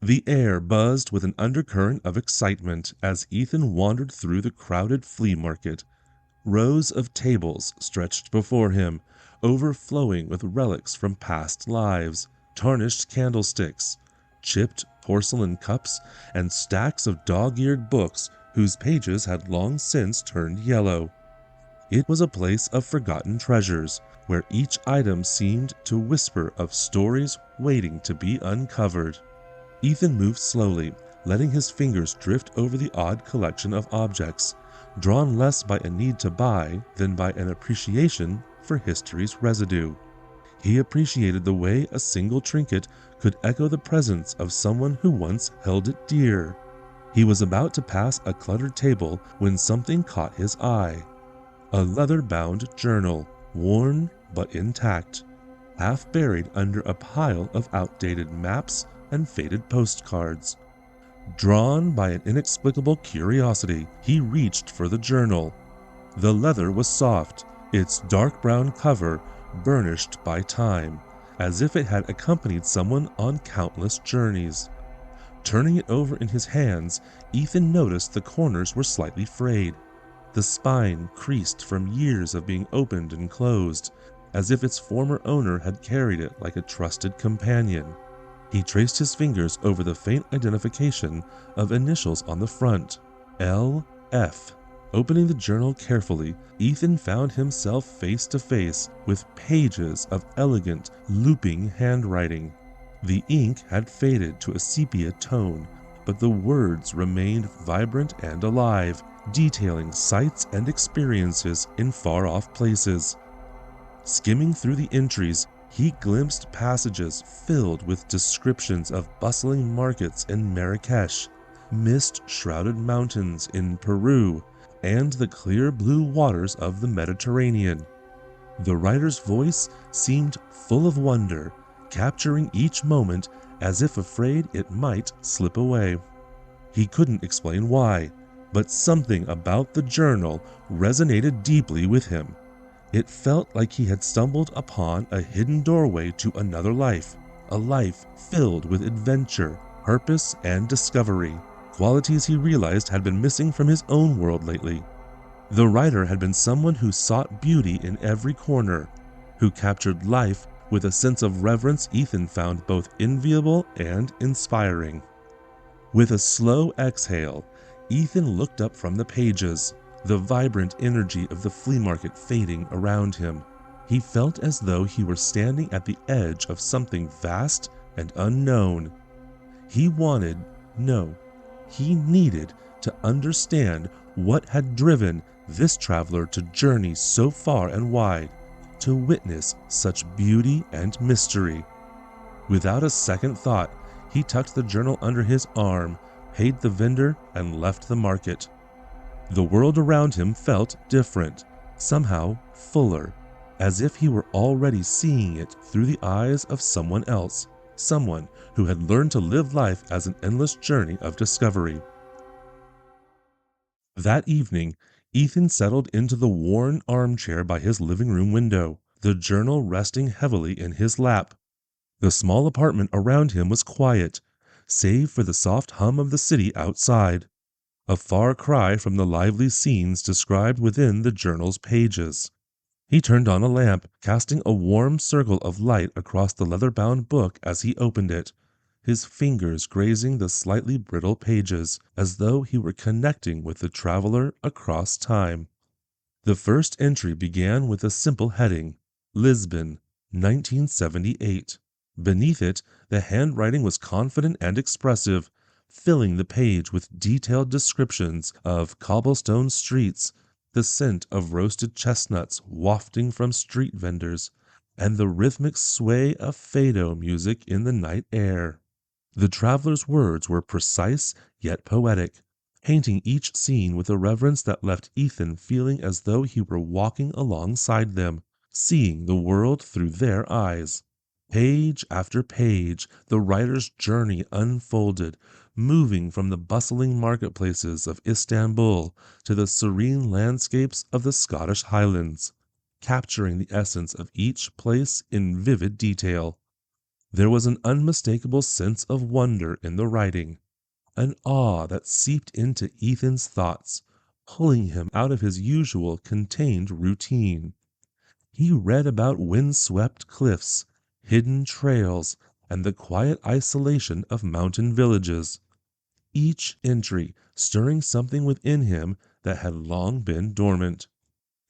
The air buzzed with an undercurrent of excitement as Ethan wandered through the crowded flea market. Rows of tables stretched before him, overflowing with relics from past lives, tarnished candlesticks, chipped porcelain cups, and stacks of dog-eared books whose pages had long since turned yellow. It was a place of forgotten treasures, where each item seemed to whisper of stories waiting to be uncovered. Ethan moved slowly, letting his fingers drift over the odd collection of objects, drawn less by a need to buy than by an appreciation for history's residue. He appreciated the way a single trinket could echo the presence of someone who once held it dear. He was about to pass a cluttered table when something caught his eye. A leather-bound journal, worn but intact, half buried under a pile of outdated maps and faded postcards. Drawn by an inexplicable curiosity, he reached for the journal. The leather was soft, its dark brown cover burnished by time, as if it had accompanied someone on countless journeys. Turning it over in his hands, Ethan noticed the corners were slightly frayed, the spine creased from years of being opened and closed, as if its former owner had carried it like a trusted companion. He traced his fingers over the faint identification of initials on the front, L.F. Opening the journal carefully, Ethan found himself face to face with pages of elegant, looping handwriting. The ink had faded to a sepia tone, but the words remained vibrant and alive, detailing sights and experiences in far-off places. Skimming through the entries, he glimpsed passages filled with descriptions of bustling markets in Marrakesh, mist-shrouded mountains in Peru, and the clear blue waters of the Mediterranean. The writer's voice seemed full of wonder, capturing each moment as if afraid it might slip away. He couldn't explain why, but something about the journal resonated deeply with him. It felt like he had stumbled upon a hidden doorway to another life, a life filled with adventure, purpose, and discovery, qualities he realized had been missing from his own world lately. The writer had been someone who sought beauty in every corner, who captured life with a sense of reverence Ethan found both enviable and inspiring. With a slow exhale, Ethan looked up from the pages, the vibrant energy of the flea market fading around him. He felt as though he were standing at the edge of something vast and unknown. He wanted, no, he needed to understand what had driven this traveler to journey so far and wide, to witness such beauty and mystery. Without a second thought, he tucked the journal under his arm, paid the vendor, and left the market. The world around him felt different, somehow fuller, as if he were already seeing it through the eyes of someone else, someone who had learned to live life as an endless journey of discovery. That evening, Ethan settled into the worn armchair by his living room window, the journal resting heavily in his lap. The small apartment around him was quiet, save for the soft hum of the city outside, a far cry from the lively scenes described within the journal's pages. He turned on a lamp, casting a warm circle of light across the leather-bound book as he opened it, his fingers grazing the slightly brittle pages, as though he were connecting with the traveler across time. The first entry began with a simple heading, Lisbon, 1978. Beneath it, the handwriting was confident and expressive, filling the page with detailed descriptions of cobblestone streets, the scent of roasted chestnuts wafting from street vendors, and the rhythmic sway of fado music in the night air. The traveler's words were precise yet poetic, painting each scene with a reverence that left Ethan feeling as though he were walking alongside them, seeing the world through their eyes. Page after page, the writer's journey unfolded, moving from the bustling marketplaces of Istanbul to the serene landscapes of the Scottish Highlands, capturing the essence of each place in vivid detail. There was an unmistakable sense of wonder in the writing, an awe that seeped into Ethan's thoughts, pulling him out of his usual contained routine. He read about windswept cliffs, hidden trails, and the quiet isolation of mountain villages, each entry stirring something within him that had long been dormant.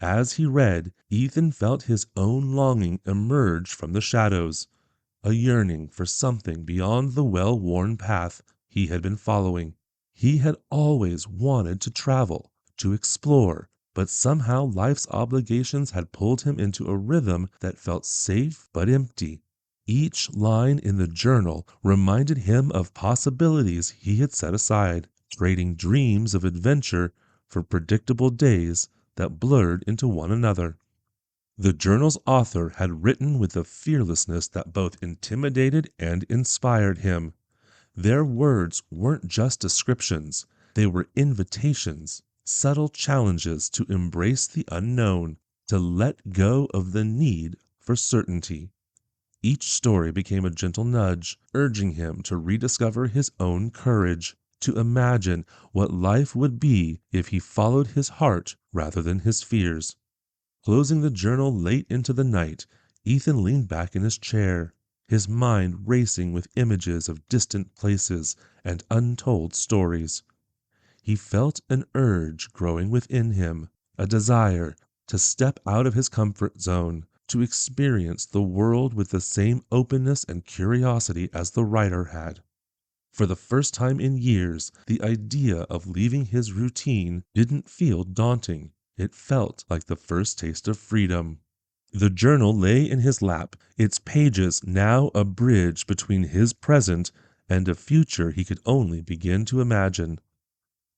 As he read, Ethan felt his own longing emerge from the shadows, a yearning for something beyond the well-worn path he had been following. He had always wanted to travel, to explore, but somehow life's obligations had pulled him into a rhythm that felt safe but empty. Each line in the journal reminded him of possibilities he had set aside, trading dreams of adventure for predictable days that blurred into one another. The journal's author had written with a fearlessness that both intimidated and inspired him. Their words weren't just descriptions, they were invitations, subtle challenges to embrace the unknown, to let go of the need for certainty. Each story became a gentle nudge, urging him to rediscover his own courage, to imagine what life would be if he followed his heart rather than his fears. Closing the journal late into the night, Ethan leaned back in his chair, his mind racing with images of distant places and untold stories. He felt an urge growing within him, a desire to step out of his comfort zone, to experience the world with the same openness and curiosity as the writer had. For the first time in years, the idea of leaving his routine didn't feel daunting. It felt like the first taste of freedom. The journal lay in his lap, its pages now a bridge between his present and a future he could only begin to imagine.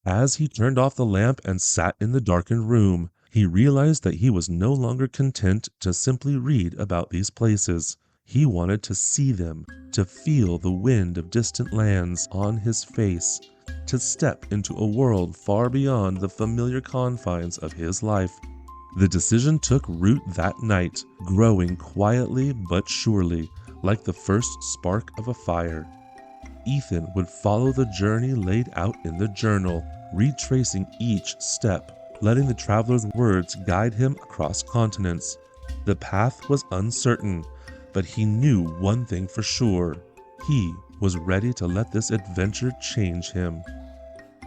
As he turned off the lamp and sat in the darkened room, he realized that he was no longer content to simply read about these places. He wanted to see them, to feel the wind of distant lands on his face, to step into a world far beyond the familiar confines of his life. The decision took root that night, growing quietly but surely, like the first spark of a fire. Ethan would follow the journey laid out in the journal, retracing each step, letting the traveler's words guide him across continents. The path was uncertain, but he knew one thing for sure. He was ready to let this adventure change him.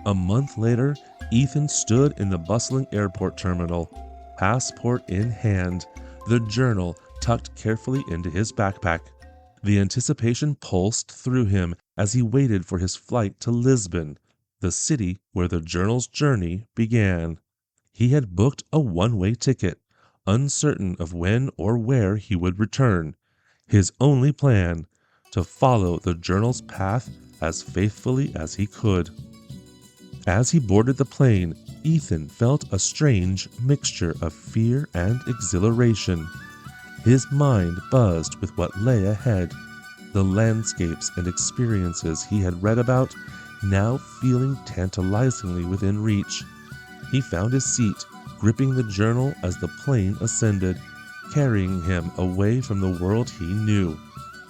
A month later, Ethan stood in the bustling airport terminal, passport in hand, the journal tucked carefully into his backpack. The anticipation pulsed through him as he waited for his flight to Lisbon, the city where the journal's journey began. He had booked a one-way ticket, uncertain of when or where he would return. His only plan, to follow the journal's path as faithfully as he could. As he boarded the plane, Ethan felt a strange mixture of fear and exhilaration. His mind buzzed with what lay ahead, the landscapes and experiences he had read about now feeling tantalizingly within reach. He found his seat, gripping the journal as the plane ascended, carrying him away from the world he knew.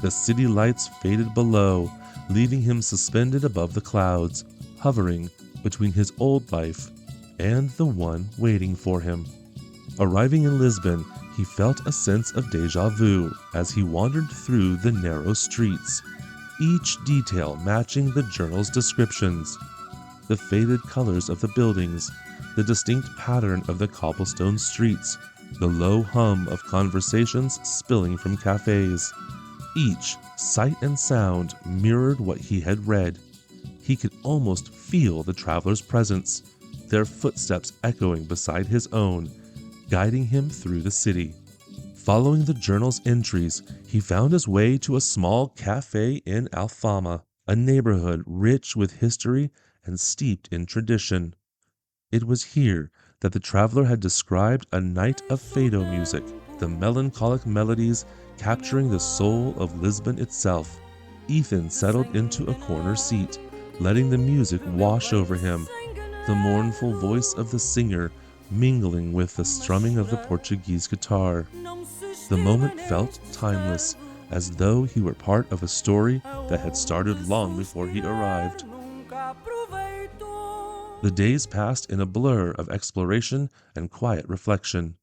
The city lights faded below, leaving him suspended above the clouds, hovering between his old life and the one waiting for him. Arriving in Lisbon, he felt a sense of déjà vu as he wandered through the narrow streets, each detail matching the journal's descriptions. The faded colors of the buildings, the distinct pattern of the cobblestone streets, the low hum of conversations spilling from cafes. Each sight and sound mirrored what he had read. He could almost feel the traveler's presence, their footsteps echoing beside his own, guiding him through the city. Following the journal's entries, he found his way to a small cafe in Alfama, a neighborhood rich with history and steeped in tradition. It was here that the traveler had described a night of fado music, the melancholic melodies capturing the soul of Lisbon itself. Ethan settled into a corner seat, letting the music wash over him, the mournful voice of the singer mingling with the strumming of the Portuguese guitar. The moment felt timeless, as though he were part of a story that had started long before he arrived. The days passed in a blur of exploration and quiet reflection.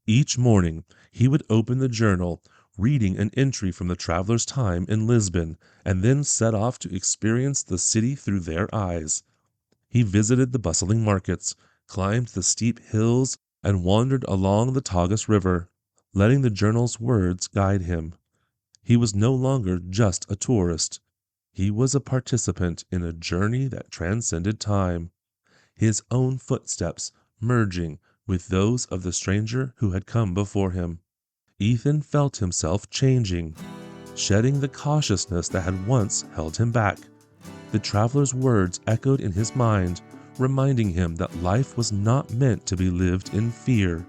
Each morning he would open the journal, reading an entry from the traveler's time in Lisbon, and then set off to experience the city through their eyes. He visited the bustling markets, climbed the steep hills, and wandered along the Tagus River, letting the journal's words guide him. He was no longer just a tourist. He was a participant in a journey that transcended time, his own footsteps merging with those of the stranger who had come before him. Ethan felt himself changing, shedding the cautiousness that had once held him back. The traveler's words echoed in his mind, reminding him that life was not meant to be lived in fear.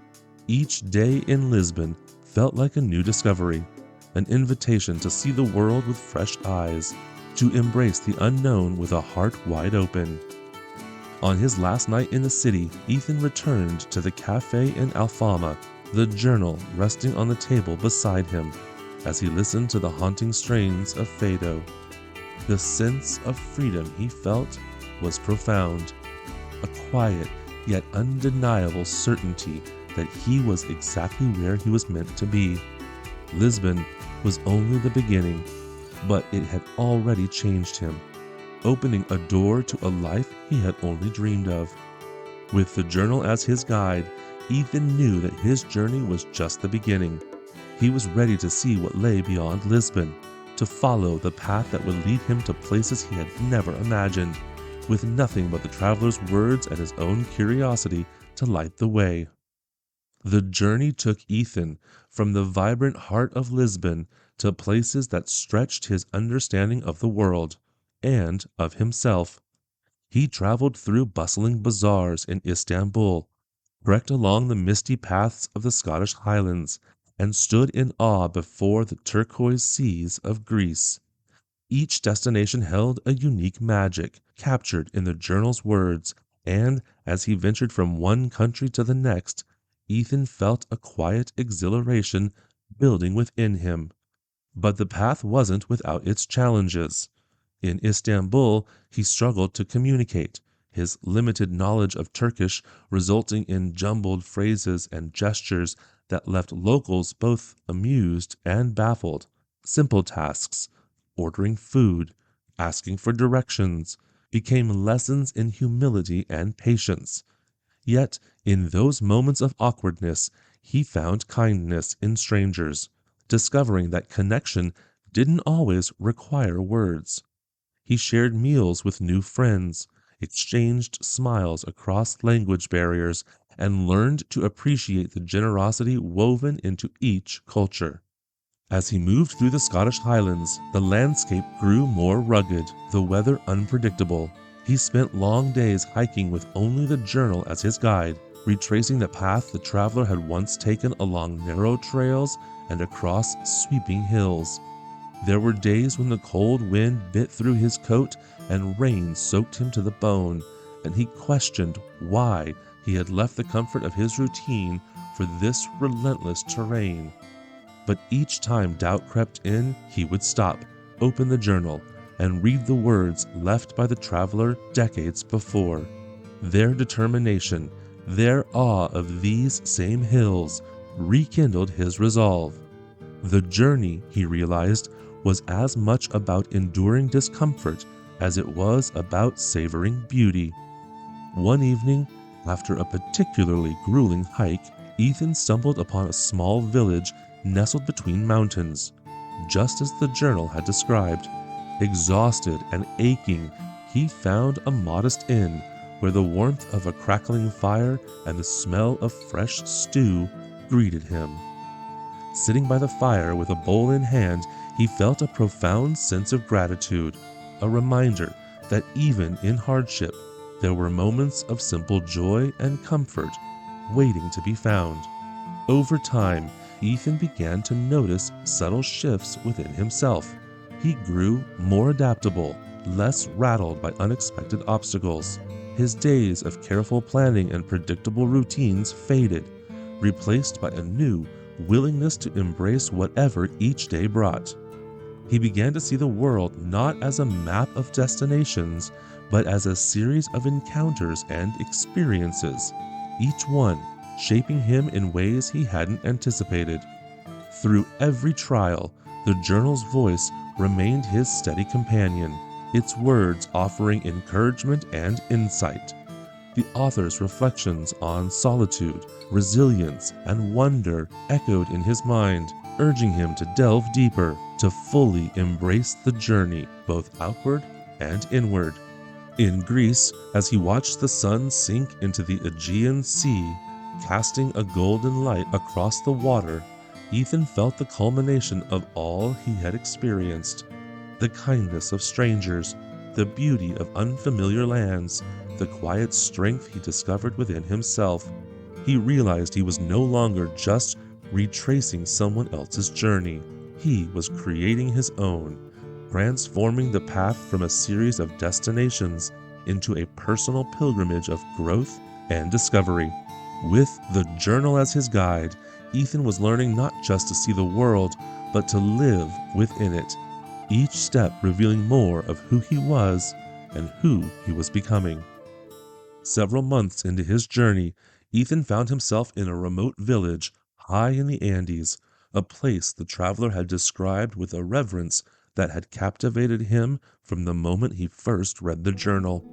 Each day in Lisbon felt like a new discovery, an invitation to see the world with fresh eyes, to embrace the unknown with a heart wide open. On his last night in the city, Ethan returned to the cafe in Alfama, the journal resting on the table beside him, as he listened to the haunting strains of Fado. The sense of freedom he felt was profound, a quiet yet undeniable certainty that he was exactly where he was meant to be. Lisbon was only the beginning, but it had already changed him, opening a door to a life he had only dreamed of. With the journal as his guide, Ethan knew that his journey was just the beginning. He was ready to see what lay beyond Lisbon, to follow the path that would lead him to places he had never imagined, with nothing but the traveler's words and his own curiosity to light the way. The journey took Ethan from the vibrant heart of Lisbon to places that stretched his understanding of the world and of himself. He traveled through bustling bazaars in Istanbul, trekked along the misty paths of the Scottish Highlands, and stood in awe before the turquoise seas of Greece. Each destination held a unique magic, captured in the journal's words, and as he ventured from one country to the next, Ethan felt a quiet exhilaration building within him. But the path wasn't without its challenges. In Istanbul, he struggled to communicate, his limited knowledge of Turkish resulting in jumbled phrases and gestures that left locals both amused and baffled. Simple tasks, ordering food, asking for directions, became lessons in humility and patience. Yet, in those moments of awkwardness, he found kindness in strangers, discovering that connection didn't always require words. He shared meals with new friends, exchanged smiles across language barriers, and learned to appreciate the generosity woven into each culture. As he moved through the Scottish Highlands, the landscape grew more rugged, the weather unpredictable. He spent long days hiking with only the journal as his guide, retracing the path the traveler had once taken along narrow trails and across sweeping hills. There were days when the cold wind bit through his coat and rain soaked him to the bone, and he questioned why he had left the comfort of his routine for this relentless terrain. But each time doubt crept in, he would stop, open the journal, and read the words left by the traveler decades before. Their determination, their awe of these same hills, rekindled his resolve. The journey, he realized, was as much about enduring discomfort as it was about savoring beauty. One evening, after a particularly grueling hike, Ethan stumbled upon a small village nestled between mountains, just as the journal had described. Exhausted and aching, he found a modest inn where the warmth of a crackling fire and the smell of fresh stew greeted him. Sitting by the fire with a bowl in hand, he felt a profound sense of gratitude, a reminder that even in hardship, there were moments of simple joy and comfort waiting to be found. Over time, Ethan began to notice subtle shifts within himself. He grew more adaptable, less rattled by unexpected obstacles. His days of careful planning and predictable routines faded, replaced by a new, willingness to embrace whatever each day brought. He began to see the world not as a map of destinations, but as a series of encounters and experiences, each one shaping him in ways he hadn't anticipated. Through every trial, the journal's voice remained his steady companion, its words offering encouragement and insight. The author's reflections on solitude, resilience, and wonder echoed in his mind, urging him to delve deeper, to fully embrace the journey, both outward and inward. In Greece, as he watched the sun sink into the Aegean Sea, casting a golden light across the water, Ethan felt the culmination of all he had experienced. The kindness of strangers, the beauty of unfamiliar lands, the quiet strength he discovered within himself. He realized he was no longer just retracing someone else's journey. He was creating his own, transforming the path from a series of destinations into a personal pilgrimage of growth and discovery. With the journal as his guide, Ethan was learning not just to see the world, but to live within it, each step revealing more of who he was and who he was becoming. Several months into his journey, Ethan found himself in a remote village high in the Andes, a place the traveler had described with a reverence that had captivated him from the moment he first read the journal.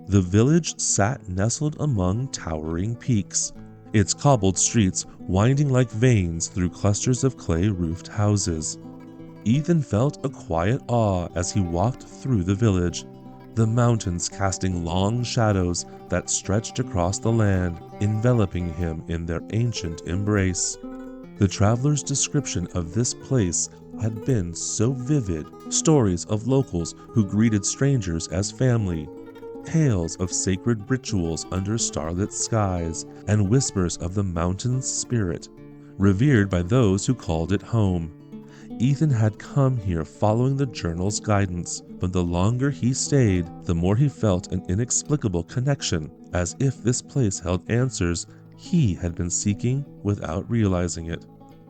The village sat nestled among towering peaks, its cobbled streets winding like veins through clusters of clay-roofed houses. Ethan felt a quiet awe as he walked through the village, the mountains casting long shadows that stretched across the land, enveloping him in their ancient embrace. The traveler's description of this place had been so vivid, stories of locals who greeted strangers as family, tales of sacred rituals under starlit skies, and whispers of the mountain's spirit, revered by those who called it home. Ethan had come here following the journal's guidance, but the longer he stayed, the more he felt an inexplicable connection, as if this place held answers he had been seeking without realizing it.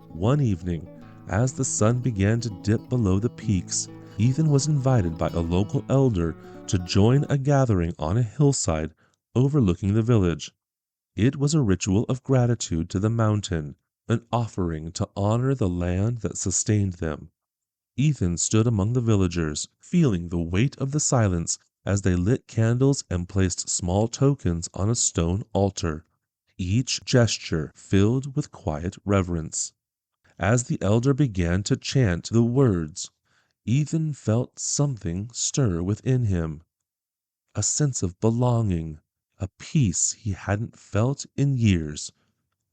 One evening, as the sun began to dip below the peaks, Ethan was invited by a local elder to join a gathering on a hillside overlooking the village. It was a ritual of gratitude to the mountain, an offering to honor the land that sustained them. Ethan stood among the villagers, feeling the weight of the silence as they lit candles and placed small tokens on a stone altar, each gesture filled with quiet reverence. As the elder began to chant the words, Ethan felt something stir within him, a sense of belonging, a peace he hadn't felt in years.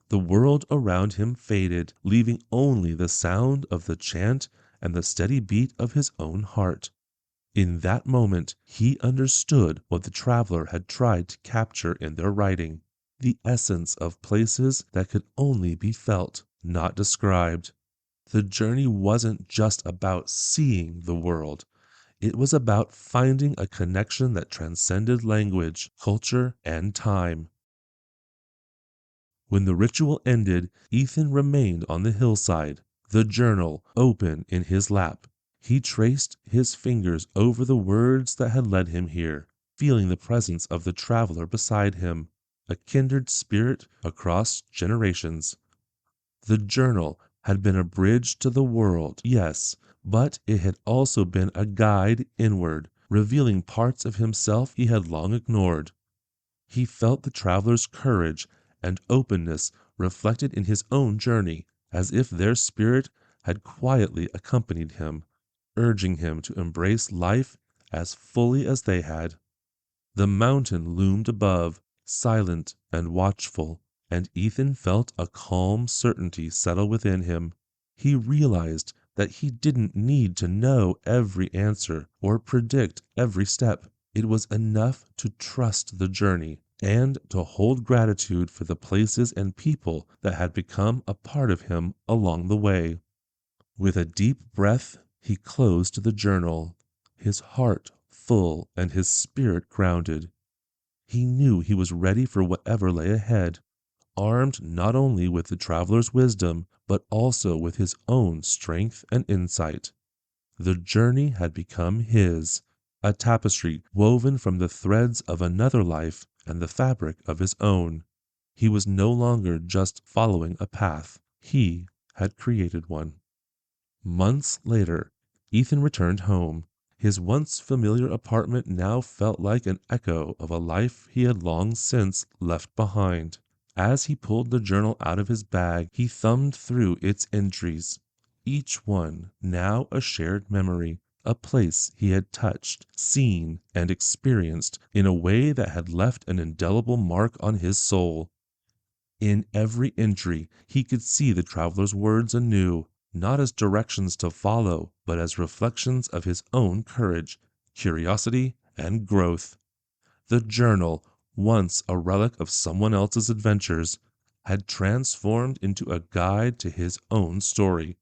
The world around him faded, leaving only the sound of the chant and the steady beat of his own heart. In that moment, he understood what the traveler had tried to capture in their writing, the essence of places that could only be felt, not described. The journey wasn't just about seeing the world. It was about finding a connection that transcended language, culture, and time. When the ritual ended, Ethan remained on the hillside, the journal open in his lap. He traced his fingers over the words that had led him here, feeling the presence of the traveler beside him, a kindred spirit across generations. The journal had been a bridge to the world, yes, but it had also been a guide inward, revealing parts of himself he had long ignored. He felt the traveler's courage and openness reflected in his own journey, as if their spirit had quietly accompanied him, urging him to embrace life as fully as they had. The mountain loomed above, silent and watchful, and Ethan felt a calm certainty settle within him. He realized that he didn't need to know every answer or predict every step. It was enough to trust the journey and to hold gratitude for the places and people that had become a part of him along the way. With a deep breath, he closed the journal, his heart full and his spirit grounded. He knew he was ready for whatever lay ahead, armed not only with the traveler's wisdom, but also with his own strength and insight. The journey had become his, a tapestry woven from the threads of another life and the fabric of his own. He was no longer just following a path, he had created one. Months later, Ethan returned home. His once familiar apartment now felt like an echo of a life he had long since left behind. As he pulled the journal out of his bag, he thumbed through its entries, each one now a shared memory, a place he had touched, seen, and experienced in a way that had left an indelible mark on his soul. In every entry, he could see the traveler's words anew, not as directions to follow, but as reflections of his own courage, curiosity, and growth. The journal, once a relic of someone else's adventures, had transformed into a guide to his own story,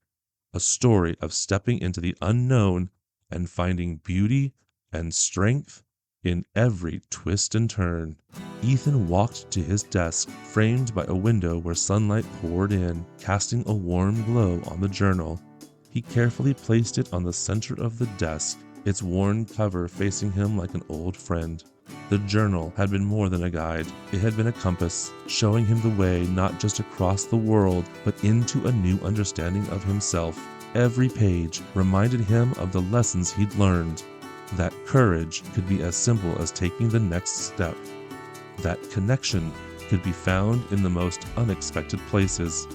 a story of stepping into the unknown and finding beauty and strength in every twist and turn. Ethan walked to his desk, framed by a window where sunlight poured in, casting a warm glow on the journal. He carefully placed it on the center of the desk, its worn cover facing him like an old friend. The journal had been more than a guide. It had been a compass, showing him the way not just across the world, but into a new understanding of himself. Every page reminded him of the lessons he'd learned, that courage could be as simple as taking the next step, that connection could be found in the most unexpected places,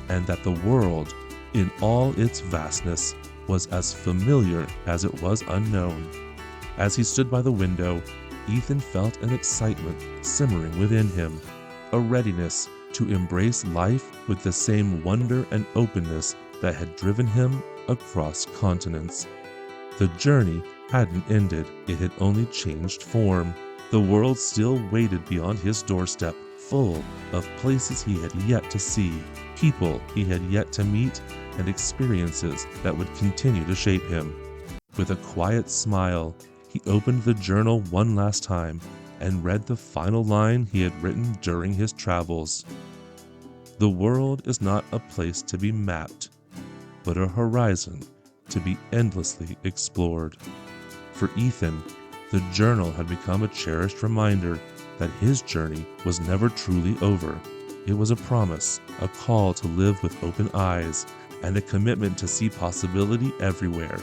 and that the world, in all its vastness, was as familiar as it was unknown. As he stood by the window, Ethan felt an excitement simmering within him, a readiness to embrace life with the same wonder and openness that had driven him across continents. The journey hadn't ended, it had only changed form. The world still waited beyond his doorstep, full of places he had yet to see, people he had yet to meet, and experiences that would continue to shape him. With a quiet smile, he opened the journal one last time and read the final line he had written during his travels. The world is not a place to be mapped, but a horizon to be endlessly explored. For Ethan, the journal had become a cherished reminder that his journey was never truly over. It was a promise, a call to live with open eyes, and a commitment to see possibility everywhere.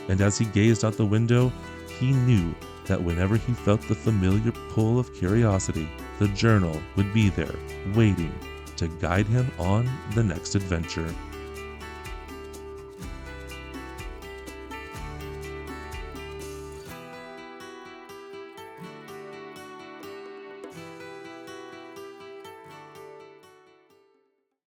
And as he gazed out the window, he knew that whenever he felt the familiar pull of curiosity, the journal would be there, waiting to guide him on the next adventure.